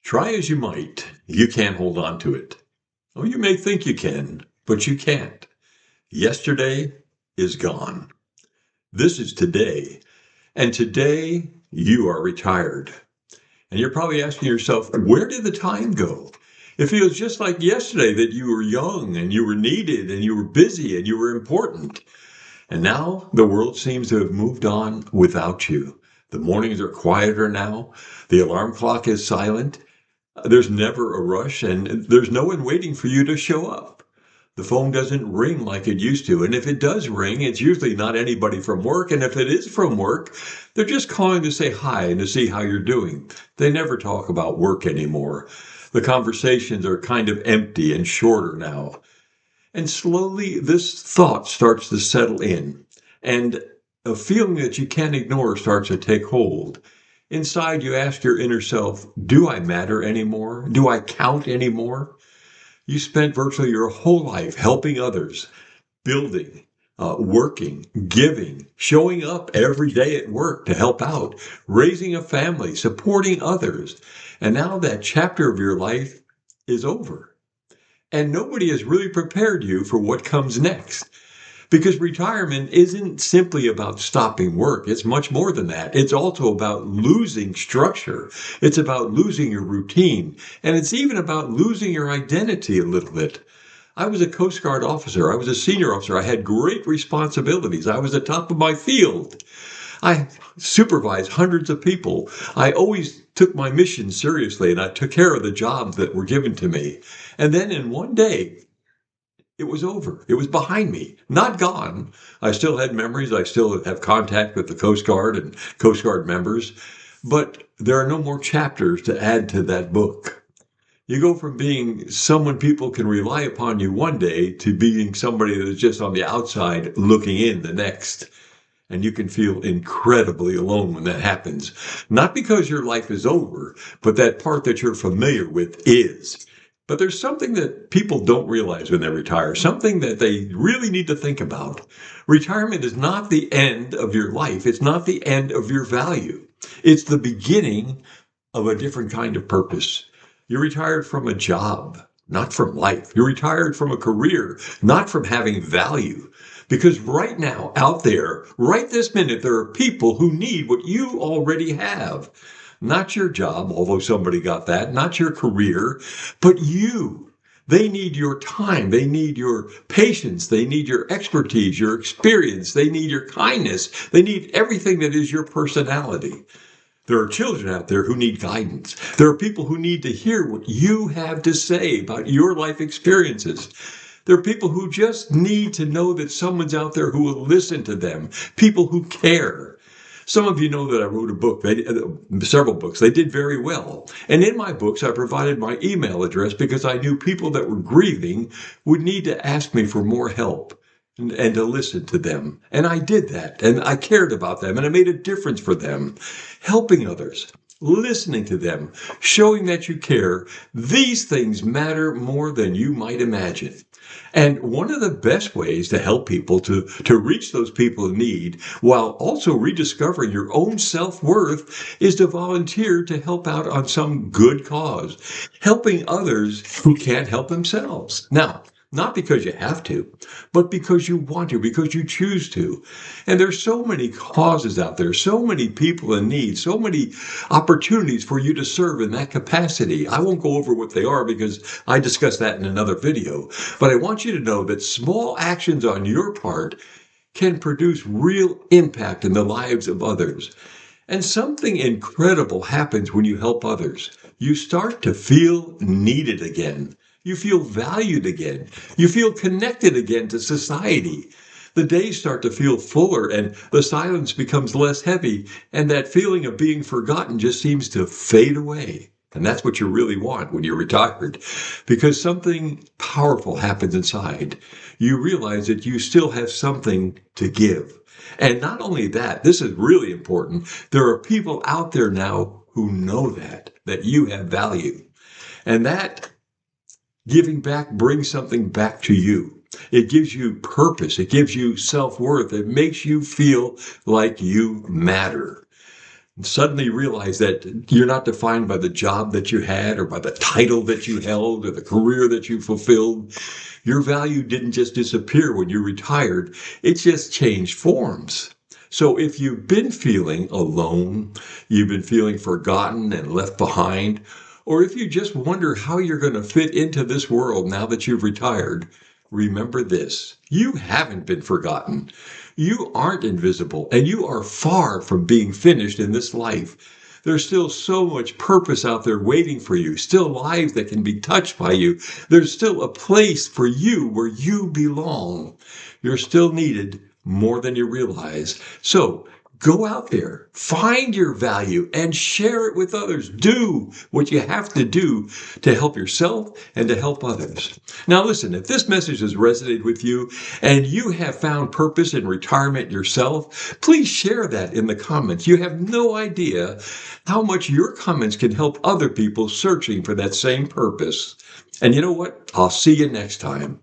Try as you might, you can't hold on to it. Oh, you may think you can, but you can't. Yesterday is gone. This is today. And today you are retired. And you're probably asking yourself, where did the time go? It feels just like yesterday that you were young and you were needed and you were busy and you were important. And now the world seems to have moved on without you. The mornings are quieter now. The alarm clock is silent. There's never a rush, and there's no one waiting for you to show up. The phone doesn't ring like it used to, and if it does ring, it's usually not anybody from work, and if it is from work, they're just calling to say hi and to see how you're doing. They never talk about work anymore. The conversations are kind of empty and shorter now. And slowly, this thought starts to settle in, and a feeling that you can't ignore starts to take hold. Inside, you ask your inner self, do I matter anymore? Do I count anymore? You spent virtually your whole life helping others, building, working, giving, showing up every day at work to help out, raising a family, supporting others. And now that chapter of your life is over. And nobody has really prepared you for what comes next. Because retirement isn't simply about stopping work. It's much more than that. It's also about losing structure. It's about losing your routine. And it's even about losing your identity a little bit. I was a Coast Guard officer. I was a senior officer. I had great responsibilities. I was the top of my field. I supervised hundreds of people. I always took my mission seriously, and I took care of the jobs that were given to me. And then in one day, it was over. It was behind me, not gone. I still had memories. I still have contact with the Coast Guard and Coast Guard members, but there are no more chapters to add to that book. You go from being someone people can rely upon you one day to being somebody that is just on the outside looking in the next. And you can feel incredibly alone when that happens. Not because your life is over, but that part that you're familiar with is. But there's something that people don't realize when they retire, something that they really need to think about. Retirement is not the end of your life. It's not the end of your value. It's the beginning of a different kind of purpose. You're retired from a job, not from life. You're retired from a career, not from having value. Because right now, out there, right this minute, there are people who need what you already have. Not your job, although somebody got that, not your career, but you. They need your time. They need your patience. They need your expertise, your experience. They need your kindness. They need everything that is your personality. There are children out there who need guidance. There are people who need to hear what you have to say about your life experiences. There are people who just need to know that someone's out there who will listen to them, people who care. Some of you know that I wrote a book, several books. They did very well. And in my books, I provided my email address because I knew people that were grieving would need to ask me for more help and to listen to them. And I did that. And I cared about them. And I made a difference for them. Helping others, listening to them, showing that you care. These things matter more than you might imagine. And one of the best ways to help people to reach those people in need while also rediscovering your own self-worth is to volunteer to help out on some good cause, helping others who can't help themselves. Now, not because you have to, but because you want to, because you choose to. And there's so many causes out there, so many people in need, so many opportunities for you to serve in that capacity. I won't go over what they are because I discussed that in another video. But I want you to know that small actions on your part can produce real impact in the lives of others. And something incredible happens when you help others. You start to feel needed again. You feel valued again. You feel connected again to society. The days start to feel fuller and the silence becomes less heavy, and that feeling of being forgotten just seems to fade away. And that's what you really want when you're retired, because something powerful happens inside. You realize that you still have something to give. And not only that, this is really important. There are people out there now who know that you have value. And that giving back brings something back to you. It gives you purpose. It gives you self-worth. It makes you feel like you matter. Suddenly realize that you're not defined by the job that you had or by the title that you held or the career that you fulfilled. Your value didn't just disappear when you retired, it just changed forms. So if you've been feeling alone, you've been feeling forgotten and left behind, or if you just wonder how you're going to fit into this world now that you've retired, remember this: you haven't been forgotten. You aren't invisible, and you are far from being finished in this life. There's still so much purpose out there waiting for you, still lives that can be touched by you. There's still a place for you where you belong. You're still needed more than you realize. So go out there, find your value, and share it with others. Do what you have to do to help yourself and to help others. Now, listen, if this message has resonated with you and you have found purpose in retirement yourself, please share that in the comments. You have no idea how much your comments can help other people searching for that same purpose. And you know what? I'll see you next time.